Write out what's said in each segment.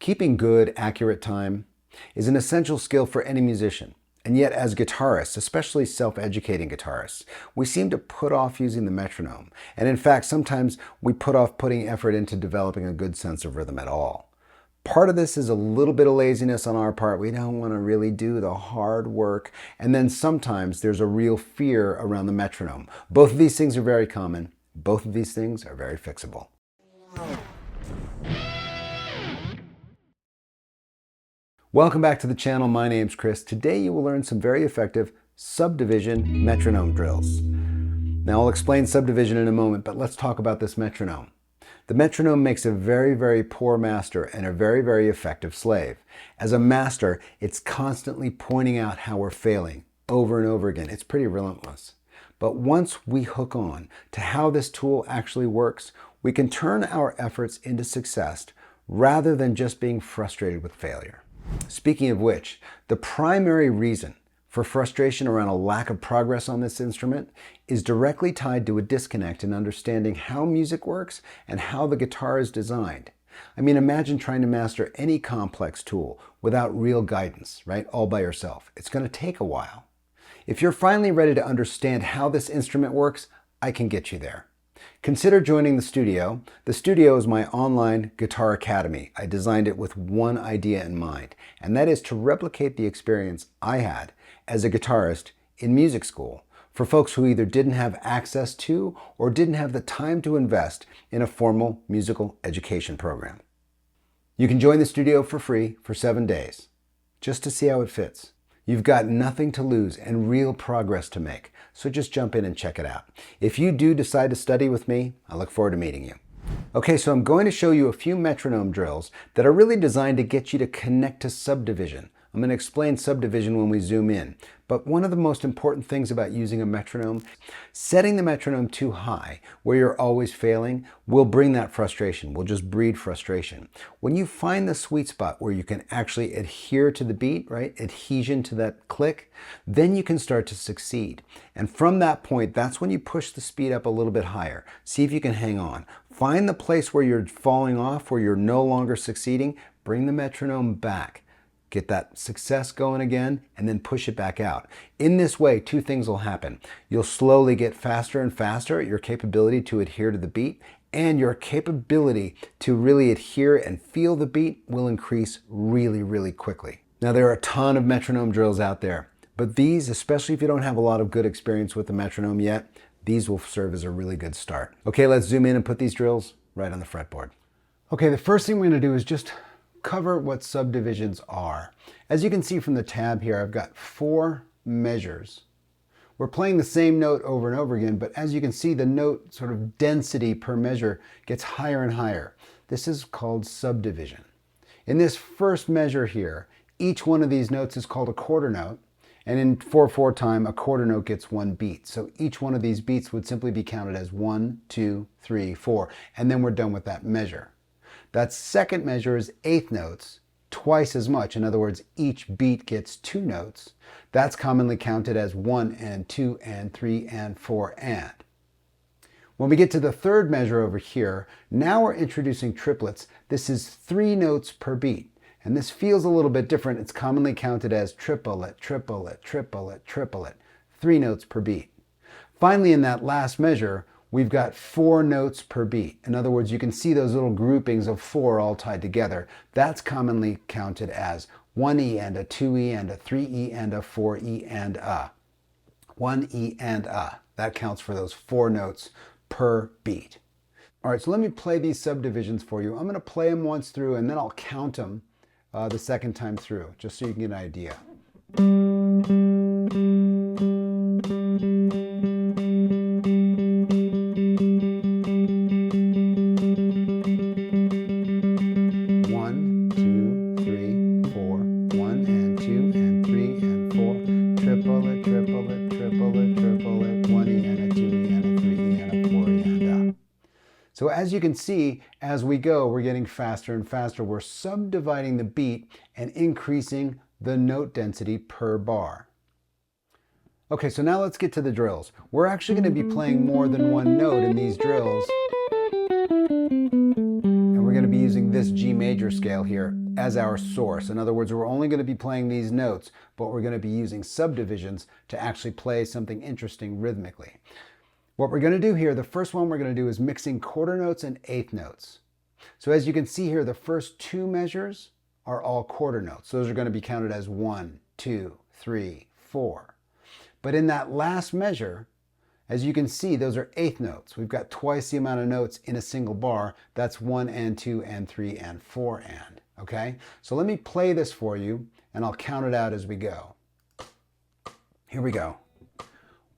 Keeping good, accurate time is an essential skill for any musician. And yet as guitarists, especially self-educating guitarists, we seem to put off using the metronome. And in fact, sometimes we put off putting effort into developing a good sense of rhythm at all. Part of this is a little bit of laziness on our part. We don't want to really do the hard work. And then sometimes there's a real fear around the metronome. Both of these things are very common. Both of these things are very fixable. Welcome back to the channel. My name's Chris. Today you will learn some very effective subdivision metronome drills. Now I'll explain subdivision in a moment, but let's talk about this metronome. The metronome makes a very, very poor master and a very, very effective slave. As a master, it's constantly pointing out how we're failing over and over again. It's pretty relentless. But once we hook on to how this tool actually works, we can turn our efforts into success rather than just being frustrated with failure. Speaking of which, the primary reason for frustration around a lack of progress on this instrument is directly tied to a disconnect in understanding how music works and how the guitar is designed. I mean, imagine trying to master any complex tool without real guidance, right? All by yourself. It's going to take a while. If you're finally ready to understand how this instrument works, I can get you there. Consider joining the studio. The studio is my online guitar academy. I designed it with one idea in mind, and that is to replicate the experience I had as a guitarist in music school for folks who either didn't have access to or didn't have the time to invest in a formal musical education program. You can join the studio for free for 7 days, just to see how it fits. You've got nothing to lose and real progress to make, so just jump in and check it out. If you do decide to study with me, I look forward to meeting you. Okay, so I'm going to show you a few metronome drills that are really designed to get you to connect to subdivision. I'm going to explain subdivision when we zoom in, but one of the most important things about using a metronome, setting the metronome too high, where you're always failing, will bring that frustration, will just breed frustration. When you find the sweet spot where you can actually adhere to the beat, right, adhesion to that click, then you can start to succeed. And from that point, that's when you push the speed up a little bit higher. See if you can hang on. Find the place where you're falling off, where you're no longer succeeding, bring the metronome back. Get that success going again, and then push it back out. In this way, two things will happen. You'll slowly get faster and faster at your capability to adhere to the beat, and your capability to really adhere and feel the beat will increase really, really quickly. Now, there are a ton of metronome drills out there, but these, especially if you don't have a lot of good experience with the metronome yet, these will serve as a really good start. Okay, let's zoom in and put these drills right on the fretboard. Okay, the first thing we're going to do is just cover what subdivisions are. As you can see from the tab here, I've got 4 measures. We're playing the same note over and over again, but as you can see, the note sort of density per measure gets higher and higher. This is called subdivision. In this first measure here, each one of these notes is called a quarter note, and in 4/4 time, a quarter note gets 1 beat. So each one of these beats would simply be counted as 1, 2, 3, 4, and then we're done with that measure. That second measure is 1/8 notes, twice as much. In other words, each beat gets 2 notes. That's commonly counted as 1 and 2 and 3 and 4 and. When we get to the third measure over here, now we're introducing triplets. This is 3 notes per beat. And this feels a little bit different. It's commonly counted as triplet, triplet, triplet, triplet, 3 notes per beat. Finally, in that last measure, we've got 4 notes per beat. In other words, you can see those little groupings of 4 all tied together. That's commonly counted as 1E and a 2E and a 3E and a 4E and a. 1E and a. That counts for those 4 notes per beat. All right, so let me play these subdivisions for you. I'm going to play them once through and then I'll count them the second time through, just so you can get an idea. So as you can see, as we go, we're getting faster and faster. We're subdividing the beat and increasing the note density per bar. Okay, so now let's get to the drills. We're actually going to be playing more than one note in these drills. And we're going to be using this G major scale here as our source. In other words, we're only going to be playing these notes, but we're going to be using subdivisions to actually play something interesting rhythmically. What we're going to do here, the first one we're going to do is mixing quarter notes and eighth notes. So as you can see here, the first two measures are all quarter notes. Those are going to be counted as 1, 2, 3, 4. But in that last measure, as you can see, those are eighth notes. We've got twice the amount of notes in a single bar. That's 1 and 2 and 3 and 4 and. Okay? So let me play this for you, and I'll count it out as we go. Here we go.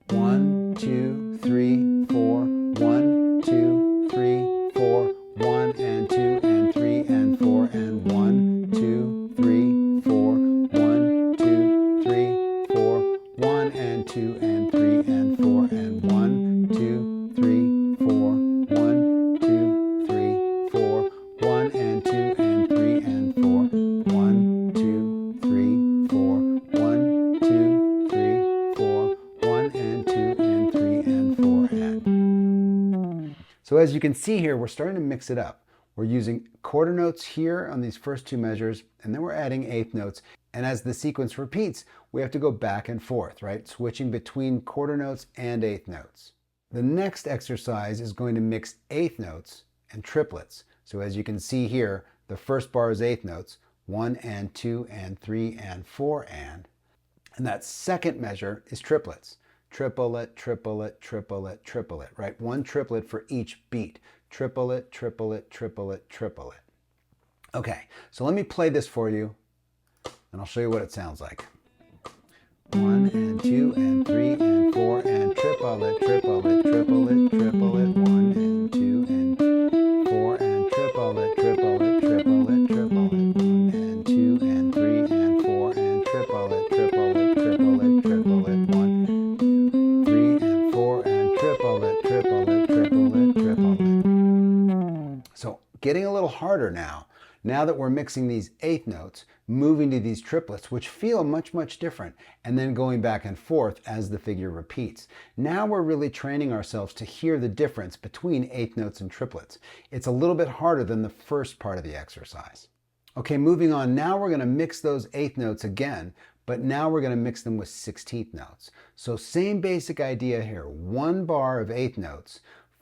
1, 2, 3, 4. 1, 2, 3, 4. 1 and 2 and 3 and 4 and 1, 2, 3, 4. 1, 2, 3, 4. 1 and 2 and 3 and 4 and 1, 2, 3, 4. 1, 2, 3, 4. 1 and 2 and 3 and 4. 1, 2, 3, 4. 1, 2, 3, 4. 1 and 2 and 3 and 4 and. So as you can see here, we're starting to mix it up. We're using quarter notes here on these first two measures, and then we're adding eighth notes. And as the sequence repeats, we have to go back and forth, right? Switching between quarter notes and eighth notes. The next exercise is going to mix eighth notes and triplets. So as you can see here, the first bar is eighth notes, 1 and 2 and 3 and 4 and that second measure is triplets. Triplet, triplet, triplet, triplet, right? One triplet for each beat. Triplet, triplet, triplet, triplet. Okay, so let me play this for you, and I'll show you what it sounds like. 1 and 2 and 3 and 4 and triplet, triplet, triplet, triplet. 1 and 2 and 4 and triplet, triplet, triplet, triplet. 1 and 2 and 3 and 4 and triplet, triplet, triplet, triplet. 1, 3 and 4 and triplet, triplet, triplet, triplet. So getting a little harder now. Now that we're mixing these eighth notes, moving to these triplets, which feel much, much different, and then going back and forth as the figure repeats. Now we're really training ourselves to hear the difference between eighth notes and triplets. It's a little bit harder than the first part of the exercise. Okay, moving on. Now we're going to mix those eighth notes again, but now we're going to mix them with 16th notes. So same basic idea here. One bar of eighth notes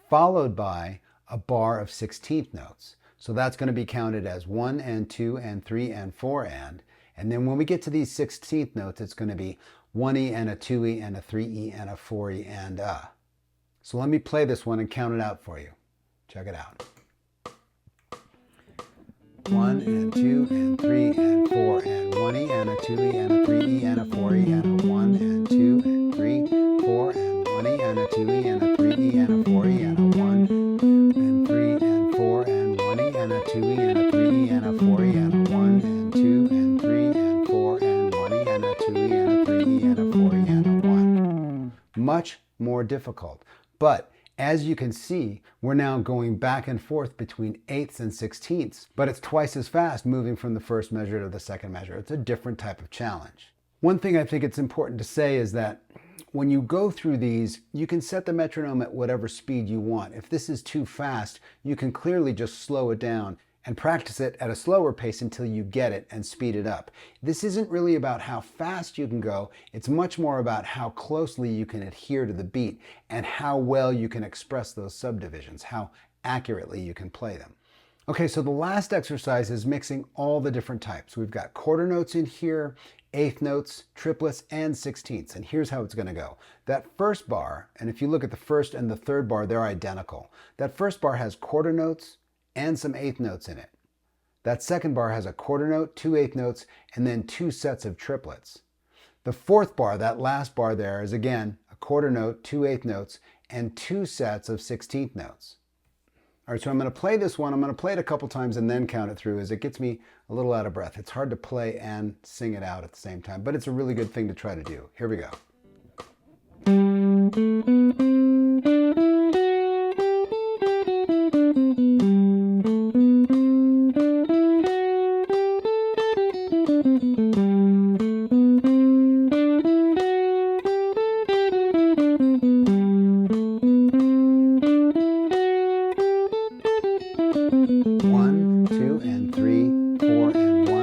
followed by a bar of 16th notes. So that's going to be counted as 1 and 2 and 3 and 4 and then when we get to these 16th notes, it's going to be 1E and a 2E and a 3E and a 4E and a. So let me play this one and count it out for you. Check it out. 1 and 2 and 3 and 4 and 1E and a 2E and a 3E and a 4E and a 1 and 2 and 3, 4 and 1E and a 2E and a 3E and a 4E and a 1 and 3 and 4 and 1E and a 2E and a 3E and a 4E and a 1 and 2 and 3 and 4 and 1E and a 2E and a 3E and a 4E and a 1. Much more difficult. But as you can see, we're now going back and forth between eighths and sixteenths, but it's twice as fast moving from the first measure to the second measure. It's a different type of challenge. One thing I think it's important to say is that when you go through these, you can set the metronome at whatever speed you want. If this is too fast, you can clearly just slow it down and practice it at a slower pace until you get it and speed it up. This isn't really about how fast you can go, it's much more about how closely you can adhere to the beat and how well you can express those subdivisions, how accurately you can play them. Okay, so the last exercise is mixing all the different types. We've got quarter notes in here, eighth notes, triplets, and sixteenths, and here's how it's going to go. That first bar, and if you look at the first and the third bar, they're identical. That first bar has quarter notes and some eighth notes in it. That second bar has a quarter note, 2 eighth notes, and then 2 sets of triplets. The fourth bar, that last bar there, is again a quarter note, 2 eighth notes, and 2 sets of 16th notes. All right, so I'm going to play this one. I'm going to play it a couple times and then count it through as it gets me a little out of breath. It's hard to play and sing it out at the same time, but it's a really good thing to try to do. Here we go. One, two, and three, 4, and 1.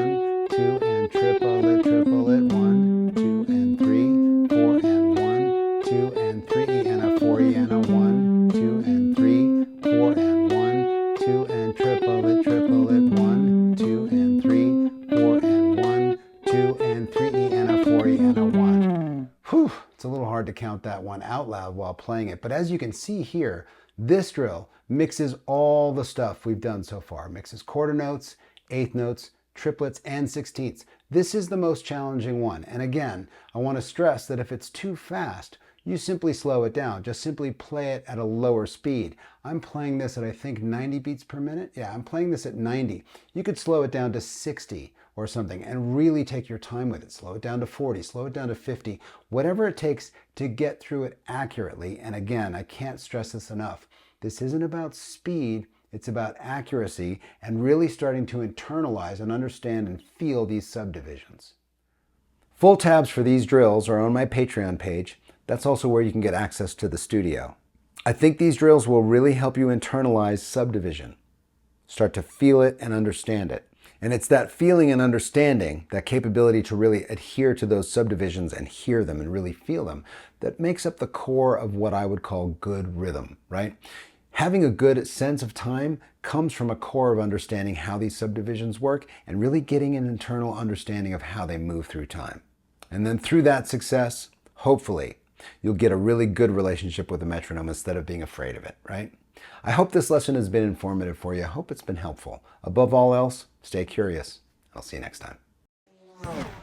triplet, triplet, 1, 2, and 3, 4, and 1, 2, and 3, and a 4, and a 1, 2, and 3, 4, and 1, 2, and triplet, triplet, 1, 2, and 3, 4, and 1, 2, and 3, and a 4, and a 1. Whew, it's a little hard to count that one out loud while playing it, but as you can see here, this drill mixes all the stuff we've done so far. Mixes quarter notes, eighth notes, triplets, and sixteenths. This is the most challenging one. And again, I want to stress that if it's too fast, you simply slow it down. Just simply play it at a lower speed. I'm playing this at, I think, 90 beats per minute. Yeah, I'm playing this at 90. You could slow it down to 60 or something and really take your time with it. Slow it down to 40, slow it down to 50, whatever it takes to get through it accurately. And again, I can't stress this enough. This isn't about speed, it's about accuracy and really starting to internalize and understand and feel these subdivisions. Full tabs for these drills are on my Patreon page. That's also where you can get access to the studio. I think these drills will really help you internalize subdivision. Start to feel it and understand it. And it's that feeling and understanding, that capability to really adhere to those subdivisions and hear them and really feel them, that makes up the core of what I would call good rhythm, right? Having a good sense of time comes from a core of understanding how these subdivisions work and really getting an internal understanding of how they move through time. And then through that success, hopefully, you'll get a really good relationship with the metronome instead of being afraid of it, right? I hope this lesson has been informative for you. I hope it's been helpful. Above all else, stay curious. I'll see you next time.